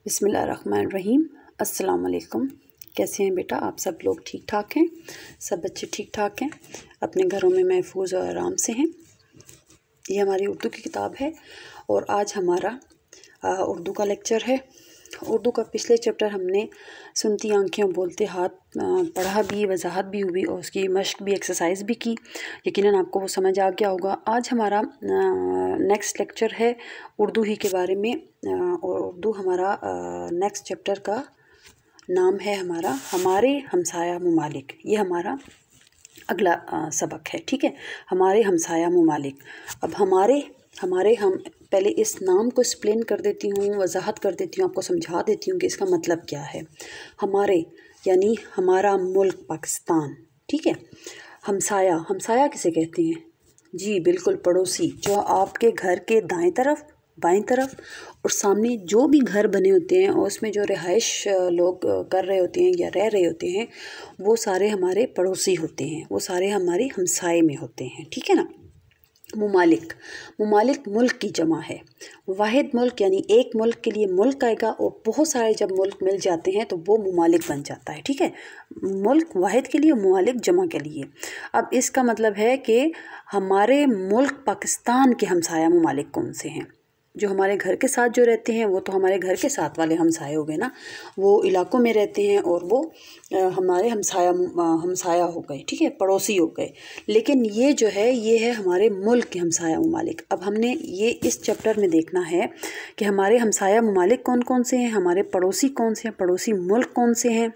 बिस्मिल्लाहिर्रहमानिर्रहीम। अस्सलाम वालेकुम। कैसे हैं बेटा आप सब लोग? ठीक ठाक हैं? सब बच्चे ठीक ठाक हैं, अपने घरों में महफूज और आराम से हैं। ये हमारी उर्दू की किताब है और आज हमारा उर्दू का लेक्चर है। उर्दू का पिछले चैप्टर हमने सुनती आंखें बोलते हाथ पढ़ा भी, वजाहत भी हुई और उसकी मश्क भी, एक्सरसाइज भी की। यकीनन आपको वो समझ आ गया होगा। आज हमारा नेक्स्ट लेक्चर है उर्दू ही के बारे में और उर्दू हमारा नेक्स्ट चैप्टर का नाम है हमारा हमारे हमसाया ममालिक। ये हमारा अगला सबक है, ठीक है। हमारे हमसाया ममालिक। अब हमारे हम पहले इस नाम को एक्सप्लेन कर देती हूँ, वजाहत कर देती हूँ, आपको समझा देती हूँ कि इसका मतलब क्या है। हमारे यानी हमारा मुल्क पाकिस्तान, ठीक है। हमसाया किसे कहते हैं? जी बिल्कुल, पड़ोसी। जो आपके घर के दाएं तरफ, बाएं तरफ और सामने जो भी घर बने होते हैं और उसमें जो रिहाइश लोग कर रहे होते हैं या रह रहे होते हैं, वो सारे हमारे पड़ोसी होते हैं, वो सारे हमारे हमसाए में होते हैं, ठीक है ना। ममालिक मुल्क की जमा है। वाहिद मुल्क यानी एक मुल्क के लिए मुल्क आएगा और बहुत सारे जब मुल्क मिल जाते हैं तो वो ममालिक बन जाता है, ठीक है। मुल्क वाहिद के लिए, ममालिक जमा के लिए। अब इसका मतलब है कि हमारे मुल्क पाकिस्तान के हमसाया ममालिक कौन से हैं? जो हमारे घर के साथ जो रहते हैं वो तो हमारे घर के साथ वाले हमसाए हो गए ना, वो इलाकों में रहते हैं और वो हमारे हमसाया हो गए, ठीक है, पड़ोसी हो गए। लेकिन ये जो है ये है हमारे मुल्क के हमसाया ममालिक। अब हमने ये इस चैप्टर में देखना है कि हमारे हमसाया ममालिक कौन कौन से हैं, हमारे पड़ोसी कौन से हैं, पड़ोसी मुल्क कौन से हैं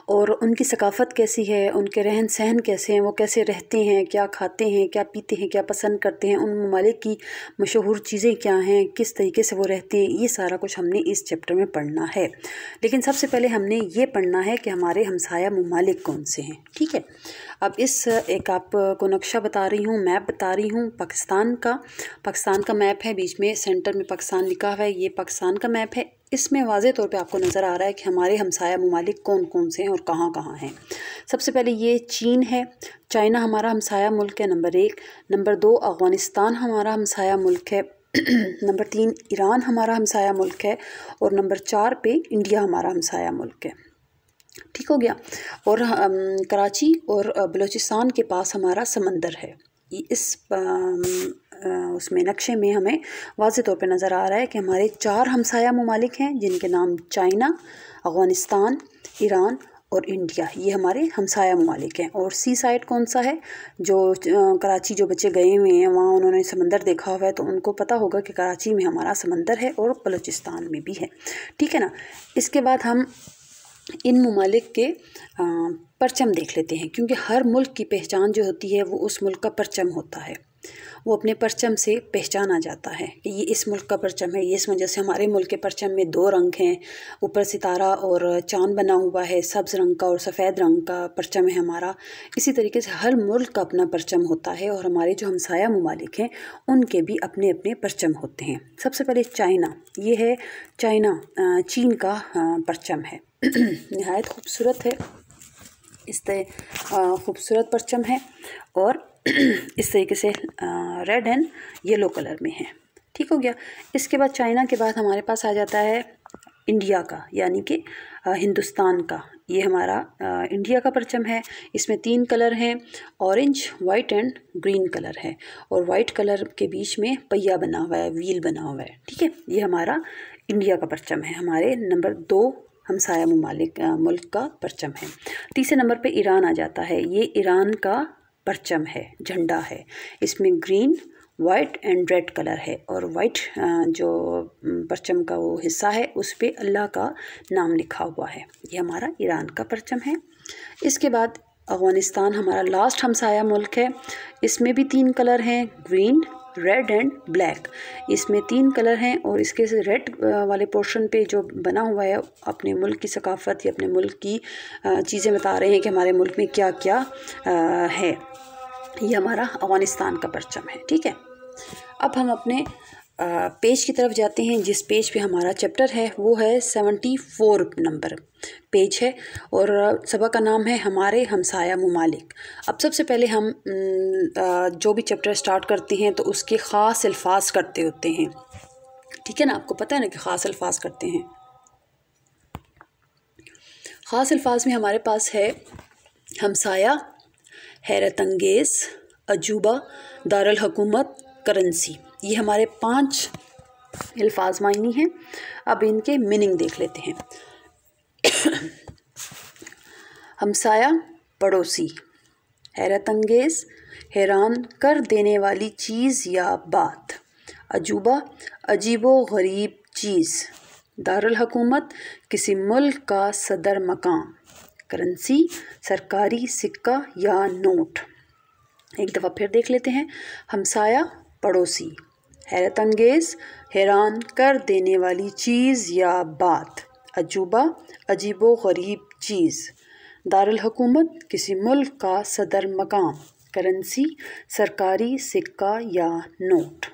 और उनकी सकाफ़त कैसी है, उनके रहन सहन कैसे हैं, वो कैसे रहते हैं, क्या खाते हैं, क्या पीते हैं, क्या पसंद करते हैं, उन ममालिक की मशहूर चीज़ें क्या हैं, किस तरीके से वो रहते हैं, ये सारा कुछ हमने इस चैप्टर में पढ़ना है। लेकिन सबसे पहले हमने ये पढ़ना है कि हमारे हमसाया ममालिक कौन से हैं, ठीक है। अब इस एक आपको नक्शा बता रही हूँ, मैप बता रही हूँ पाकिस्तान का मैप है, बीच में सेंटर में पाकिस्तान लिखा हुआ है, ये पाकिस्तान का मैप है। इसमें वाज़े तौर पे आपको नज़र आ रहा है कि हमारे हमसाया ममालिक कौन कौन से हैं और कहाँ कहाँ हैं। सबसे पहले ये चीन है, चाइना हमारा हमसाया मुल्क है, नंबर 1। नंबर 2 अफ़ग़ानिस्तान हमारा हमसाया मुल्क है। नंबर 3 ईरान हमारा हमसाया मुल्क है और नंबर 4 पे इंडिया हमारा हमसाया मुल्क है, ठीक हो गया। और कराची और बलूचिस्तान के पास हमारा समंदर है। इस उसमें नक्शे में हमें वाज़े तौर पे नज़र आ रहा है कि हमारे 4 हमसाया ममालिक हैं जिनके नाम चाइना, अफ़ग़ानिस्तान, ईरान और इंडिया, ये हमारे हमसाया ममालिक हैं। और सी साइड कौन सा है? जो कराची जो बच्चे गए हुए हैं वहाँ उन्होंने समंदर देखा हुआ है तो उनको पता होगा कि कराची में हमारा समंदर है और बलूचिस्तान में भी है, ठीक है ना। इसके बाद हम इन ममालिक के परचम देख लेते हैं, क्योंकि हर मुल्क की पहचान जो होती है वो उस मुल्क का परचम होता है। वो अपने परचम से पहचाना जाता है कि ये इस मुल्क का परचम है। ये इस वजह से हमारे मुल्क के परचम में 2 रंग हैं, ऊपर सितारा और चाँद बना हुआ है, सब्ज़ रंग का और सफ़ेद रंग का परचम है हमारा। इसी तरीके से हर मुल्क का अपना परचम होता है और हमारे जो हमसाया ममालिक हैं उनके भी अपने अपने परचम होते हैं। सबसे पहले चाइना, ये है चाइना, चीन का परचम है। नहायत खूबसूरत है, इस तरह खूबसूरत परचम है और इस तरीके से रेड एंड येलो कलर में है, ठीक हो गया। इसके बाद चाइना के बाद हमारे पास आ जाता है इंडिया का, यानी कि हिंदुस्तान का। ये हमारा इंडिया का परचम है। इसमें 3 कलर हैं, orange, white and green colour है और वाइट कलर के बीच में पहिया बना हुआ है, व्हील बना हुआ है, ठीक है। ये हमारा इंडिया का परचम है, हमारे नंबर 2 हमसाया ममालिक मुल्क का परचम है। तीसरे नंबर पे ईरान आ जाता है। ये ईरान का परचम है, झंडा है। इसमें green, white and red colour है और वाइट जो परचम का वो हिस्सा है उस पे अल्लाह का नाम लिखा हुआ है। ये हमारा ईरान का परचम है। इसके बाद अफ़ग़ानिस्तान हमारा लास्ट हमसाया मुल्क है। इसमें भी 3 कलर हैं, ग्रीन, रेड एंड ब्लैक। इसमें 3 कलर हैं और इसके रेड वाले पोर्शन पे जो बना हुआ है अपने मुल्क की सकाफ़त या अपने मुल्क की चीज़ें बता रहे हैं कि हमारे मुल्क में क्या क्या है। ये हमारा अफ़ग़ानिस्तान का परचम है, ठीक है। अब हम अपने पेज की तरफ जाते हैं। जिस पेज पे हमारा चैप्टर है वो है 74 नंबर पेज है और सबक का नाम है हमारे हमसाया ममालिक। अब सबसे पहले हम जो भी चैप्टर स्टार्ट करते हैं तो उसके ख़ास अल्फाज करते होते हैं ठीक है ना, आपको पता है ना कि ख़ास अल्फाज करते हैं। ख़ास अल्फाज में हमारे पास है हमसाया, हैरत अंगेज़, अजूबा, दारुल हुकूमत, करेंसी। ये हमारे 5 अल्फाज मायनी हैं। अब इनके मीनिंग देख लेते हैं। हमसाया पड़ोसी, हैरत अंगेज़ हैरान कर देने वाली चीज़ या बात, अजूबा अजीबो गरीब चीज़, दारुल हुकूमत किसी मुल्क का सदर मकाम, करेंसी सरकारी सिक्का या नोट। एक दफ़ा फिर देख लेते हैं। हमसाया पड़ोसी, हैरत अंगेज़ हैरान कर देने वाली चीज़ या बात, अजूबा अजीबो गरीब चीज़, दारुल हुकूमत किसी मुल्क का सदर मकाम, करेंसी सरकारी सिक्का या नोट।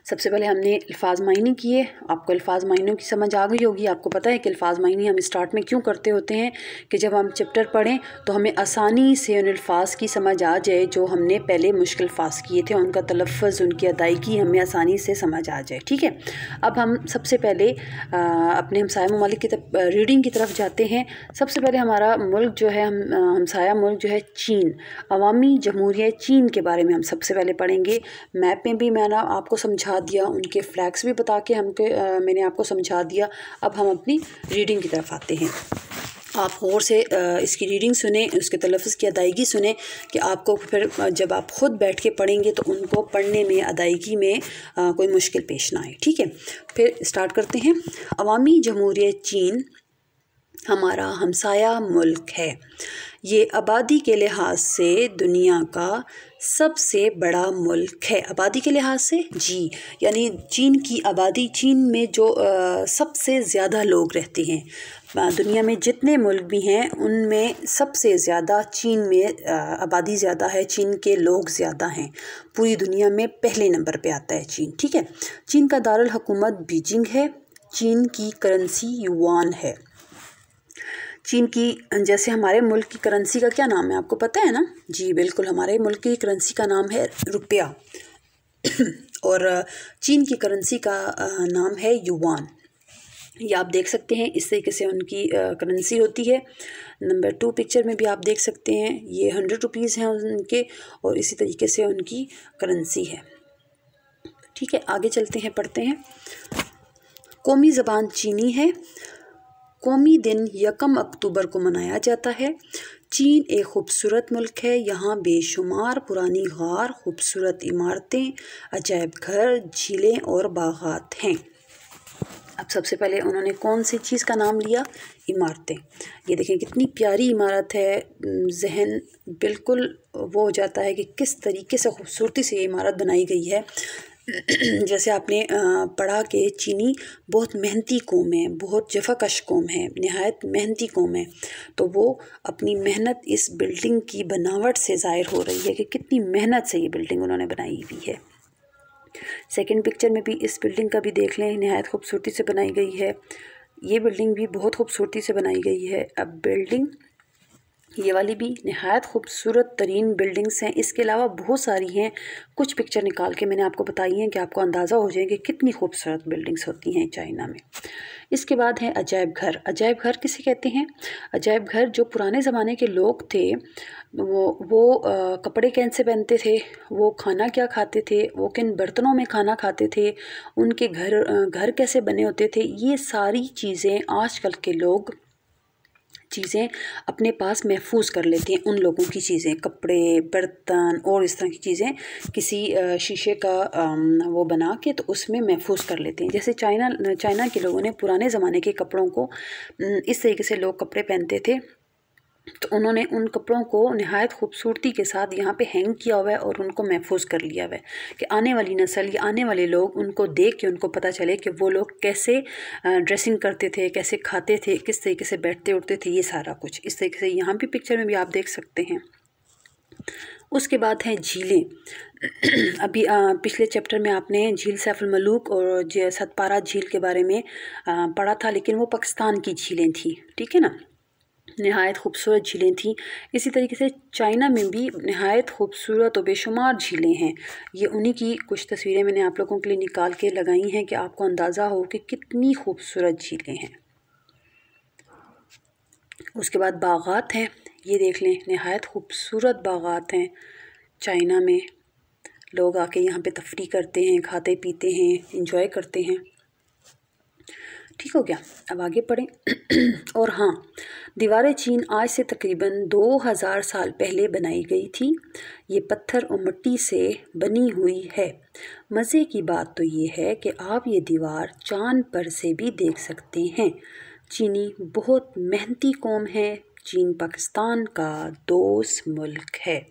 सबसे पहले हमने अल्फाज मायने किए। आपको अल्फाज मायनों की समझ आ गई होगी। आपको पता है कि अल्फाज मायने हम स्टार्ट में क्यों करते होते हैं कि जब हम चैप्टर पढ़ें तो हमें आसानी से उन अल्फाज की समझ आ जाए जो हमने पहले मुश्किल अल्फाज किए थे, उनका तलफ़्फ़ुज़ उनकी अदायगी हमें आसानी से समझ आ जाए। ठीक है, अब हम सबसे पहले अपने हमसाया ममालिक की तरफ रीडिंग की तरफ जाते हैं। सबसे पहले हमारा मुल्क जो है हमसाया मुल्क जो है चीन, अवामी जमहूरिया चीन के बारे में हम सबसे पहले पढ़ेंगे। मैप में भी मैंने आपको समझा दिया, उनके फ्लैग्स भी बता के मैंने आपको समझा दिया। अब हम अपनी रीडिंग की तरफ आते हैं। आप गौर से इसकी रीडिंग सुने, उसके तलफ़्फ़ुज़ की अदायगी सुने कि आपको फिर जब आप ख़ुद बैठ के पढ़ेंगे तो उनको पढ़ने में अदायगी में कोई मुश्किल पेश ना आए। ठीक है, फिर स्टार्ट करते हैं। अवामी जमहूरिया चीन हमारा हमसाया मुल्क है। ये आबादी के लिहाज से दुनिया का सबसे बड़ा मुल्क है। आबादी के लिहाज से जी, यानी चीन की आबादी, चीन में जो सबसे ज़्यादा लोग रहते हैं, दुनिया में जितने मुल्क भी हैं उनमें सबसे ज़्यादा चीन में आबादी ज़्यादा है, चीन के लोग ज़्यादा हैं। पूरी दुनिया में पहले नंबर पे आता है चीन। ठीक है, चीन का दारुल हुकूमत बीजिंग है। चीन की करेंसी युआन है। चीन की, जैसे हमारे मुल्क की करेंसी का क्या नाम है आपको पता है ना? जी बिल्कुल, हमारे मुल्क की करेंसी का नाम है रुपया और चीन की करेंसी का नाम है युआन। ये आप देख सकते हैं, इस तरीके से उनकी करेंसी होती है। नंबर 2 पिक्चर में भी आप देख सकते हैं, ये 100 रुपीज़ हैं उनके और इसी तरीके से उनकी करेंसी है। ठीक है, आगे चलते हैं, पढ़ते हैं। कौमी ज़बान चीनी है। कौमी दिन 1 अक्टूबर को मनाया जाता है। चीन एक खूबसूरत मुल्क है। यहाँ बेशुमार पुरानी गार, खूबसूरत इमारतें, अजायब घर, झीलें और बागात हैं। अब सबसे पहले उन्होंने कौन सी चीज़ का नाम लिया? इमारतें। ये देखें कितनी प्यारी इमारत है, जहन बिल्कुल वो हो जाता है कि किस तरीके से खूबसूरती से ये इमारत बनाई गई है। जैसे आपने पढ़ा कि चीनी बहुत मेहनती कौम है, बहुत जफ़ाकश कौम है, नहायत मेहनती कौम है, तो वो अपनी मेहनत इस बिल्डिंग की बनावट से ज़ाहिर हो रही है कि कितनी मेहनत से ये बिल्डिंग उन्होंने बनाई हुई है। सेकंड पिक्चर में भी इस बिल्डिंग का भी देख लें, नहायत खूबसूरती से बनाई गई है। ये बिल्डिंग भी बहुत खूबसूरती से बनाई गई है। अब बिल्डिंग ये वाली भी नहायत खूबसूरत तरीन बिल्डिंग्स हैं। इसके अलावा बहुत सारी हैं, कुछ पिक्चर निकाल के मैंने आपको बताई हैं कि आपको अंदाज़ा हो जाए कि कितनी खूबसूरत बिल्डिंग्स होती हैं चाइना में। इसके बाद है अजायब घर। अजायब घर किसे कहते हैं? अजायब घर, जो पुराने ज़माने के लोग थे वो कपड़े कैसे पहनते थे, वो खाना क्या खाते थे, वो किन बर्तनों में खाना खाते थे, उनके घर कैसे बने होते थे, ये सारी चीज़ें आजकल के लोग चीज़ें अपने पास महफूज कर लेते हैं। उन लोगों की चीज़ें, कपड़े, बर्तन और इस तरह की चीज़ें किसी शीशे का वो बना के तो उसमें महफूज कर लेते हैं। जैसे चाइना के लोगों ने पुराने ज़माने के कपड़ों को इस तरीके से लोग कपड़े पहनते थे, तो उन्होंने उन कपड़ों को नहायत खूबसूरती के साथ यहाँ पे हैंग किया हुआ है और उनको महफूज कर लिया हुआ है कि आने वाली नस्ल या आने वाले लोग उनको देख के उनको पता चले कि वो लोग कैसे ड्रेसिंग करते थे, कैसे खाते थे, किस तरीके से बैठते उठते थे, ये सारा कुछ इस तरीके से यहाँ भी पिक्चर में भी आप देख सकते हैं। उसके बाद हैं झीलें। अभी पिछले चैप्टर में आपने झील सैफुल मलूक और सतपारा झील के बारे में पढ़ा था, लेकिन वो पाकिस्तान की झीलें थी। ठीक है ना, नहायत खूबसूरत झीलें थीं। इसी तरीके से चाइना में भी नहायत खूबसूरत और बेशुमार झीलें हैं। ये उन्हीं की कुछ तस्वीरें मैंने आप लोगों के लिए निकाल के लगाई हैं कि आपको अंदाज़ा हो कि कितनी खूबसूरत झीलें हैं। उसके बाद बागात हैं, ये देख लें, नहायत खूबसूरत बागात हैं। चाइना में लोग आके यहाँ पे तफरीह करते हैं, खाते पीते हैं, इंजॉय करते हैं। ठीक हो गया, अब आगे पढ़ें। और हाँ, दीवार चीन आज से तकरीबन 2000 साल पहले बनाई गई थी। ये पत्थर और मिट्टी से बनी हुई है। मज़े की बात तो ये है कि आप ये दीवार चांद पर से भी देख सकते हैं। चीनी बहुत मेहनती कौम है। चीन पाकिस्तान का दोस्त मुल्क है।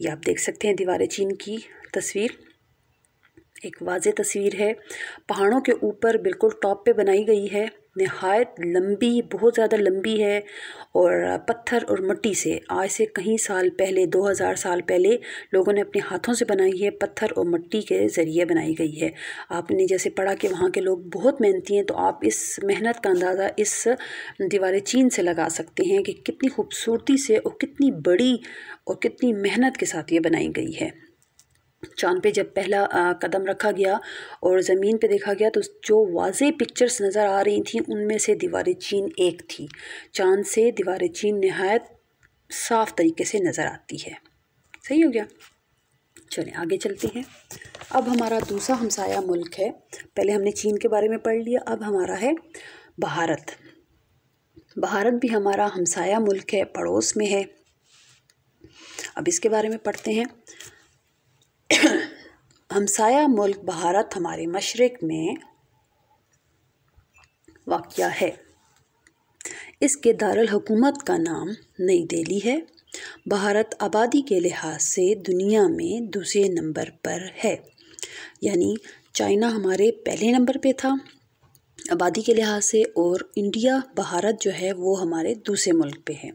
ये आप देख सकते हैं दीवार चीन की तस्वीर, एक वाज़ेह तस्वीर है। पहाड़ों के ऊपर बिल्कुल टॉप पे बनाई गई है। नहायत लंबी, बहुत ज़्यादा लंबी है और पत्थर और मिट्टी से आज से कहीं साल पहले, 2000 साल पहले लोगों ने अपने हाथों से बनाई है। पत्थर और मिट्टी के ज़रिए बनाई गई है। आपने जैसे पढ़ा कि वहाँ के लोग बहुत मेहनती हैं, तो आप इस मेहनत का अंदाज़ा इस दीवार चीन से लगा सकते हैं कि कितनी खूबसूरती से और कितनी बड़ी और कितनी मेहनत के साथ ये बनाई गई है। चाँद पे जब पहला कदम रखा गया और ज़मीन पे देखा गया तो जो वाज़ेह पिक्चर्स नज़र आ रही थी उनमें से दीवार चीन एक थी। चाँद से दीवार चीन नहायत साफ़ तरीके से नज़र आती है। सही हो गया, चलें आगे चलते हैं। अब हमारा दूसरा हमसाया मुल्क है। पहले हमने चीन के बारे में पढ़ लिया, अब हमारा है भारत। भारत भी हमारा हमसाया मुल्क है, पड़ोस में है। अब इसके बारे में पढ़ते हैं। हमसाया मुल्क भारत हमारे मशरिक़ में वाक़या है। इसके दारुल हुकूमत का नाम नई दिल्ली है। भारत आबादी के लिहाज से दुनिया में दूसरे नंबर पर है, यानी चाइना हमारे पहले नंबर पे था आबादी के लिहाज से, और इंडिया, भारत जो है वो हमारे दूसरे मुल्क पे है,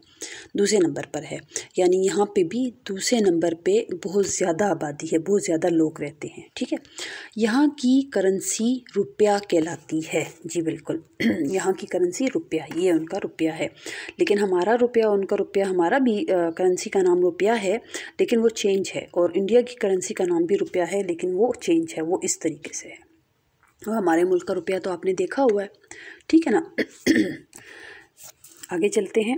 दूसरे नंबर पर है। यानी यहाँ पे भी दूसरे नंबर पे बहुत ज़्यादा आबादी है, बहुत ज़्यादा लोग रहते हैं। ठीक है, यहाँ की करेंसी रुपया कहलाती है। जी बिल्कुल, यहाँ की करेंसी रुपया, ये उनका रुपया है। लेकिन हमारा रुपया, उनका रुपया, हमारा भी करेंसी का नाम रुपया है लेकिन वो चेंज है, और इंडिया की करेंसी का नाम भी रुपया है लेकिन वो चेंज है, वो इस तरीके से है। और हमारे मुल्क का रुपया तो आपने देखा हुआ है, ठीक है ना। आगे चलते हैं।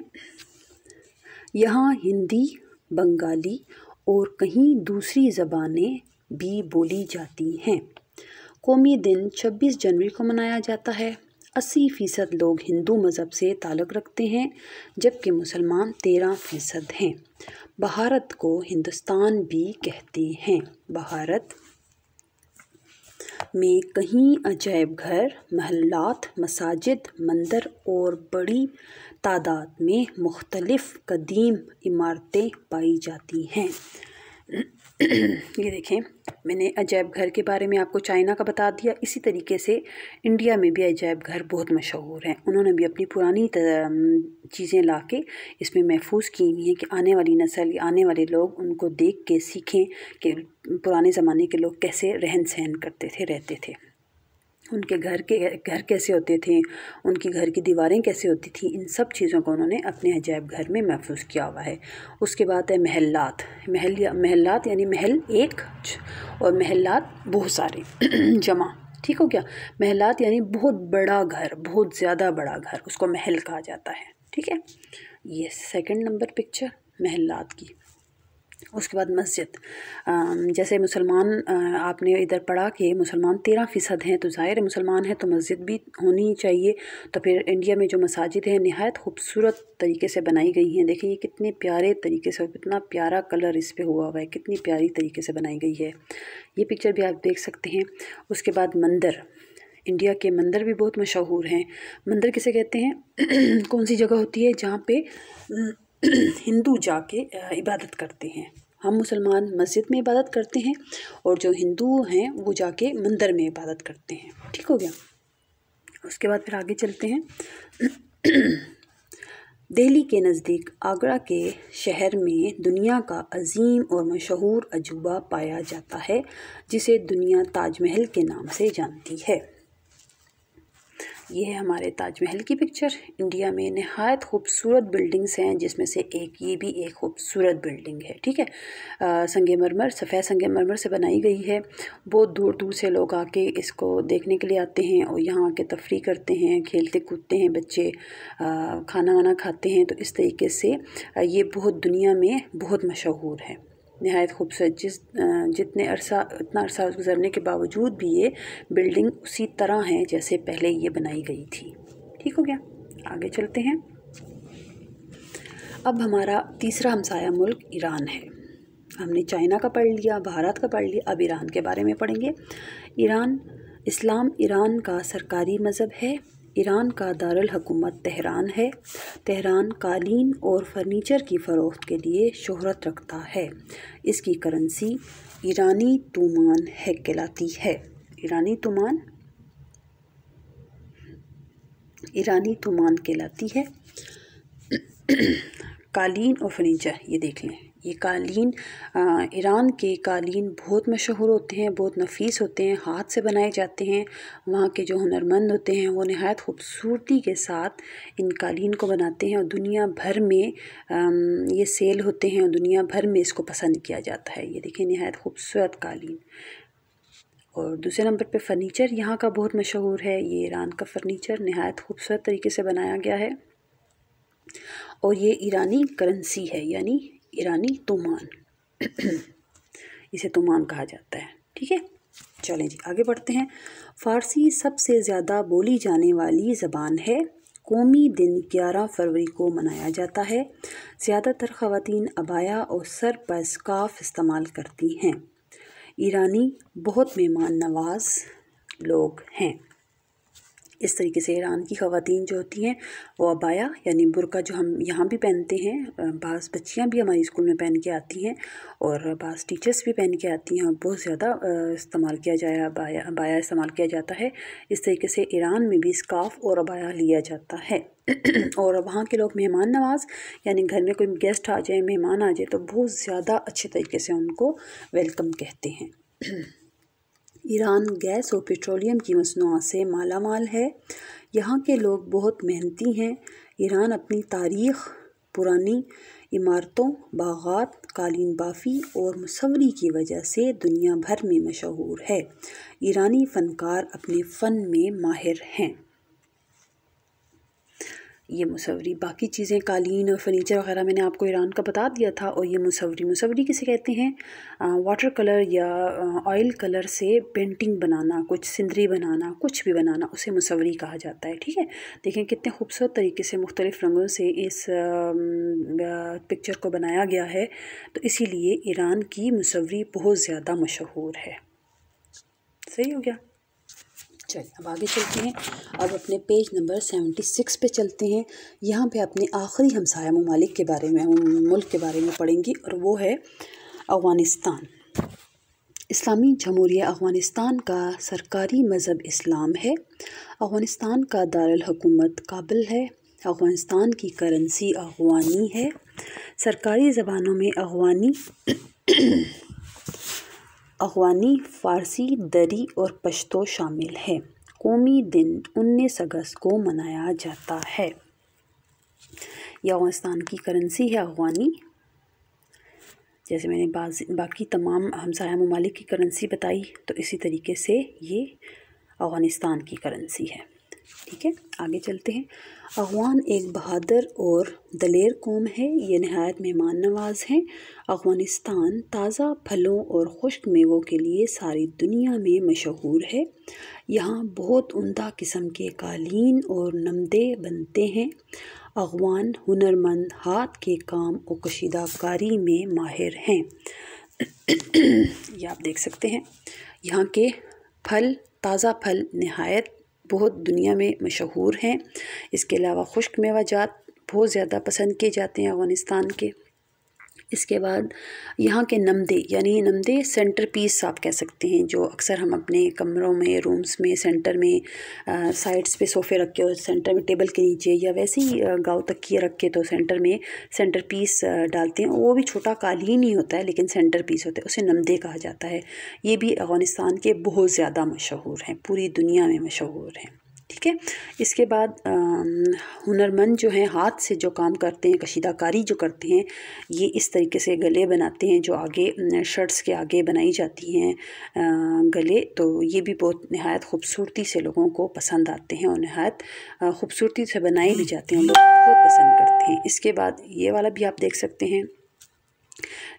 यहाँ हिंदी, बंगाली और कहीं दूसरी ज़बानें भी बोली जाती हैं। कौमी दिन 26 जनवरी को मनाया जाता है। 80% लोग हिंदू मज़हब से ताल्लुक़ रखते हैं, जबकि मुसलमान 13% हैं। भारत को हिंदुस्तान भी कहते हैं। भारत में कहीं अजायब घर, महल्लात, मसाजिद, मंदिर और बड़ी तादाद में मुख्तलिफ़ कदीम इमारतें पाई जाती हैं। ये देखें, मैंने अजायब घर के बारे में आपको चाइना का बता दिया। इसी तरीके से इंडिया में भी अजायब घर बहुत मशहूर हैं। उन्होंने भी अपनी पुरानी चीज़ें ला के इसमें महफूज की हुई हैं कि आने वाली नस्ल, आने वाले लोग उनको देख के सीखें कि पुराने ज़माने के लोग कैसे रहन सहन करते थे, रहते थे, उनके घर कैसे होते थे, उनकी घर की दीवारें कैसे होती थी। इन सब चीज़ों को उन्होंने अपने अजायब घर में महफूज किया हुआ है। उसके बाद है महल्लात। महल्लात यानी महल एक और महल्लात बहुत सारे जमा। ठीक हो गया, महल्लात यानी बहुत बड़ा घर, बहुत ज़्यादा बड़ा घर, उसको महल कहा जाता है। ठीक है, ये सेकंड नंबर पिक्चर महल्लात की। उसके बाद मस्जिद, जैसे मुसलमान, आपने इधर पढ़ा कि मुसलमान 13% हैं, तो ज़ाहिर है मुसलमान है तो मस्जिद भी होनी चाहिए। तो फिर इंडिया में जो मसाजिद हैं नहायत खूबसूरत तरीके से बनाई गई हैं। देखिए ये कितने प्यारे तरीके से, कितना प्यारा कलर इस पे हुआ हुआ है, कितनी प्यारी तरीके से बनाई गई है। ये पिक्चर भी आप देख सकते हैं। उसके बाद मंदिर, इंडिया के मंदिर भी बहुत मशहूर हैं। मंदिर किसे कहते हैं? कौन सी जगह होती है जहाँ पे हिंदू जाके इबादत करते हैं। हम मुसलमान मस्जिद में इबादत करते हैं और जो हिंदू हैं वो जाके मंदिर में इबादत करते हैं। ठीक हो गया, उसके बाद फिर आगे चलते हैं। दिल्ली के नज़दीक आगरा के शहर में दुनिया का अजीम और मशहूर अजूबा पाया जाता है, जिसे दुनिया ताजमहल के नाम से जानती है। ये है हमारे ताजमहल की पिक्चर। इंडिया में नहायत खूबसूरत बिल्डिंग्स हैं, जिसमें से ये भी एक खूबसूरत बिल्डिंग है। ठीक है, संगमरमर, सफ़ेद संगमरमर से बनाई गई है। बहुत दूर दूर से लोग आके इसको देखने के लिए आते हैं और यहाँ आके तफरी करते हैं, खेलते कूदते हैं बच्चे, खाना वाना खाते हैं। तो इस तरीके से ये बहुत दुनिया में बहुत मशहूर है, नहायत खूबसूरत। इतना अरसा गुजरने के बावजूद भी ये बिल्डिंग उसी तरह है जैसे पहले ये बनाई गई थी। ठीक हो गया, आगे चलते हैं। अब हमारा तीसरा हमसाया मुल्क ईरान है। हमने चाइना का पढ़ लिया, भारत का पढ़ लिया, अब ईरान के बारे में पढ़ेंगे। इस्लाम ईरान का सरकारी मज़हब है। ईरान का दारुल हुकूमत तेहरान है। तेहरान कालीन और फर्नीचर की फ़रोख्त के लिए शोहरत रखता है। इसकी करेंसी ईरानी तूमान है कहलाती है। ईरानी तूमान कहलाती है। कालीन और फर्नीचर, ये देख लें, ये कालीन, ईरान के कालीन बहुत मशहूर होते हैं, बहुत नफीस होते हैं, हाथ से बनाए जाते हैं। वहाँ के जो हुनरमंद होते हैं वो नहायत खूबसूरती के साथ इन कालीन को बनाते हैं और दुनिया भर में ये सेल होते हैं और दुनिया भर में इसको पसंद किया जाता है। ये देखिए, नहायत खूबसूरत कालीन। और दूसरे नंबर पे फ़र्नीचर यहाँ का बहुत मशहूर है। ये ईरान का फ़र्नीचर नहायत खूबसूरत तरीके से बनाया गया है और ये ईरानी करेंसी है, यानी ईरानी तूमान इसे तूमान कहा जाता है। ठीक है, चलें जी आगे बढ़ते हैं। फ़ारसी सबसे ज़्यादा बोली जाने वाली ज़बान है। कौमी दिन 11 फरवरी को मनाया जाता है। ज़्यादातर ख़वातीन अबाया और सर पर स्कार्फ इस्तेमाल करती हैं। ईरानी बहुत मेहमान नवाज लोग हैं। इस तरीके से ईरान की ख़वातीन जो होती हैं वो अबाया यानी बुर्का, जो हम यहाँ भी पहनते हैं, बाज़ बच्चियाँ भी हमारी स्कूल में पहन के आती हैं और बाज़ टीचर्स भी पहन के आती हैं और बहुत ज़्यादा इस्तेमाल किया जाए, अबाया इस्तेमाल किया जाता है। इस तरीके से ईरान में भी स्कार्फ और अबाया लिया जाता है। और वहाँ के लोग मेहमान नवाज, यानी घर में कोई गेस्ट आ जाए, मेहमान आ जाए, तो बहुत ज़्यादा अच्छे तरीके से उनको वेलकम कहते हैं। ईरान गैस और पेट्रोलियम की मसनूआत से माला माल है। यहाँ के लोग बहुत मेहनती हैं। ईरान अपनी तारीख़, पुरानी इमारतों, बागात, कालीन बाफ़ी और मुसव्वरी की वजह से दुनिया भर में मशहूर है। ईरानी फ़नकार अपने फ़न में माहिर हैं। ये मुसव्वरी, बाकी चीज़ें कालीन और फर्नीचर वगैरह मैंने आपको ईरान का बता दिया था। और ये मुसव्वरी किसे कहते हैं? वाटर कलर या ऑयल कलर से पेंटिंग बनाना, कुछ सिनरी बनाना, कुछ भी बनाना, उसे मुसव्वरी कहा जाता है। ठीक है, देखें कितने खूबसूरत तरीके से मुख्तलिफ़ रंगों से इस पिक्चर को बनाया गया है। तो इसीलिए ईरान की मुसव्वरी बहुत ज़्यादा मशहूर है। सही हो गया, चलिए अब आगे चलते हैं। अब अपने पेज नंबर 76 पे चलते हैं। यहाँ पे अपने आखिरी हमसाया मुमालिक के बारे में, मुल्क के बारे में पढ़ेंगे और वो है अफ़गानिस्तान। इस्लामी जमहूरिया अफ़गानिस्तान का सरकारी मज़हब इस्लाम है। अफ़गानिस्तान का दारुल हुकूमत काबुल है। अफ़गानिस्तान की करेंसी अफ़गानी है। सरकारी ज़बानों में अफ़गानी, फ़ारसी, दरी और पश्तो शामिल है। कौमी दिन 19 अगस्त को मनाया जाता है। यह अफ़गानिस्तान की करेंसी है अफ़गानी। जैसे मैंने बाकी तमाम हमसाया ममालिक की करेंसी बताई, तो इसी तरीके से ये अफ़गानिस्तान की करेंसी है। ठीक है, आगे चलते हैं। अफ़गान एक बहादुर और दलेर कौम है। ये नहायत मेहमान नवाज हैं। अफ़गानिस्तान ताज़ा फलों और खुश्क मेवों के लिए सारी दुनिया में मशहूर है। यहाँ बहुत उम्दा किस्म के कालीन और नमदे बनते हैं। अफ़गान हुनरमंद हाथ के काम और कशीदाकारी में माहिर हैं। ये आप देख सकते हैं, यहाँ के फल, ताज़ा फल नहायत बहुत दुनिया में मशहूर हैं। इसके अलावा खुश्क मेवाजात बहुत ज़्यादा पसंद किए जाते हैं अफ़गानिस्तान के। इसके बाद यहाँ के नमदे, यानी नमदे सेंटर पीस आप कह सकते हैं, जो अक्सर हम अपने कमरों में, रूम्स में, सेंटर में, साइड्स पे सोफ़े रख के और सेंटर में टेबल के नीचे, या वैसे ही गाँव तकिए रख के तो सेंटर में सेंटर पीस डालते हैं। वो भी छोटा कालीन ही होता है लेकिन सेंटर पीस होता है, उसे नमदे कहा जाता है। ये भी अफ़गानिस्तान के बहुत ज़्यादा मशहूर हैं, पूरी दुनिया में मशहूर हैं। ठीक है। इसके बाद हुनरमंद जो हैं, हाथ से जो काम करते हैं, कशीदाकारी जो करते हैं, ये इस तरीके से गले बनाते हैं जो आगे शर्ट्स के आगे बनाई जाती हैं गले। तो ये भी बहुत नहायत ख़ूबसूरती से लोगों को पसंद आते हैं और नहायत ख़ूबसूरती से बनाए भी जाते हैं, लोग बहुत पसंद करते हैं। इसके बाद ये वाला भी आप देख सकते हैं,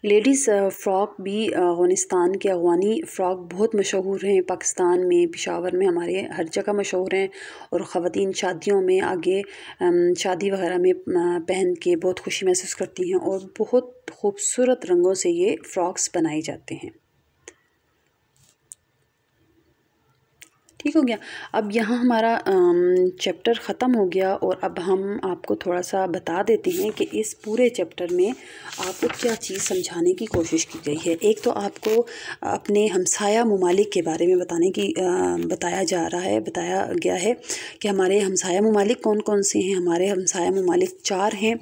लेडीज़ फ़्रॉक भी अफ़गानिस्तान के अफ़गानी फ़्रॉक बहुत मशहूर हैं। पाकिस्तान में, पेशावर में, हमारे हर जगह मशहूर हैं और ख़वातीन शादियों में आगे शादी वगैरह में पहन के बहुत खुशी महसूस करती हैं और बहुत खूबसूरत रंगों से ये फ़्रॉक्स बनाए जाते हैं। ठीक हो गया। अब यहाँ हमारा चैप्टर ख़त्म हो गया और अब हम आपको थोड़ा सा बता देते हैं कि इस पूरे चैप्टर में आपको क्या चीज़ समझाने की कोशिश की गई है। एक तो आपको अपने हमसाया ममालिक के बारे में बताया गया है कि हमारे हमसाया ममालिक कौन कौन से हैं। हमारे हमसाया ममालिक 4 हैं,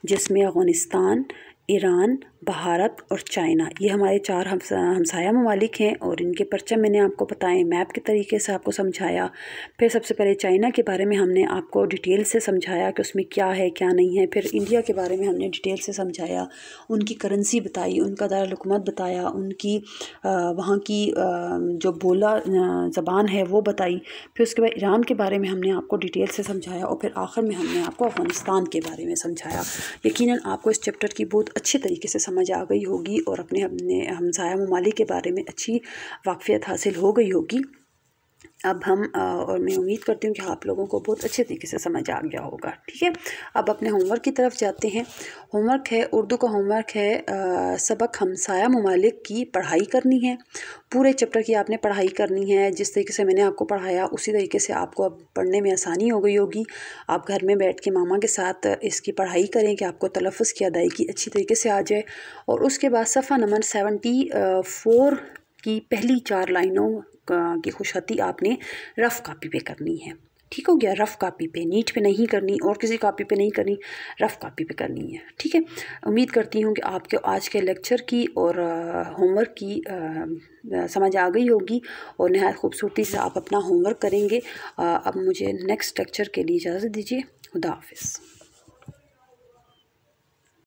जिसमें अफ़गानिस्तान, ईरान, भारत और चाइना, ये हमारे 4 हमसाया ममालिक हैं और इनके परचम मैंने आपको बताएं, मैप के तरीके से आपको समझाया। फिर सबसे पहले चाइना के बारे में हमने आपको डिटेल से समझाया कि उसमें क्या है क्या नहीं है। फिर इंडिया के बारे में हमने डिटेल से समझाया, उनकी करेंसी बताई, उनका दारुल-हुकूमत बताया, उनकी वहाँ की जो बोला ज़बान है वो बताई। फिर उसके बाद ईरान के बारे में हमने आपको डिटेल से समझाया और फिर आखिर में हमने आपको अफ़गानिस्तान के बारे में समझाया। यकीनन आपको इस चैप्टर की बहुत अच्छे तरीके से समझ आ गई होगी और अपने हमसाया ममालिक के बारे में अच्छी वाक़फ़ियत हासिल हो गई होगी। अब हम और मैं उम्मीद करती हूँ कि आप लोगों को बहुत अच्छे तरीके से समझ आ गया होगा। ठीक है, अब अपने होमवर्क की तरफ जाते हैं। होमवर्क है, उर्दू का होमवर्क है, सबक हमसाया ममालिक की पढ़ाई करनी है। पूरे चैप्टर की आपने पढ़ाई करनी है। जिस तरीके से मैंने आपको पढ़ाया उसी तरीके से आपको अब पढ़ने में आसानी हो गई होगी। आप घर में बैठ के मामा के साथ इसकी पढ़ाई करें कि आपको तलफ़्फ़ुज़ की अदायगी अच्छी तरीके से आ जाए। और उसके बाद सफ़ा नंबर 74 की पहली 4 लाइनों की खुशखती आपने रफ़ कापी पे करनी है। ठीक हो गया, रफ़ कापी पे, नीट पे नहीं करनी और किसी कापी पे नहीं करनी, रफ़ कापी पे करनी है। ठीक है, उम्मीद करती हूँ कि आपके आज के लेक्चर की और होमवर्क की समझ आ गई होगी और नहायत खूबसूरती से आप अपना होमवर्क करेंगे। अब मुझे नेक्स्ट लेक्चर के लिए इजाज़त दीजिए। खुदा हाफ़िज़।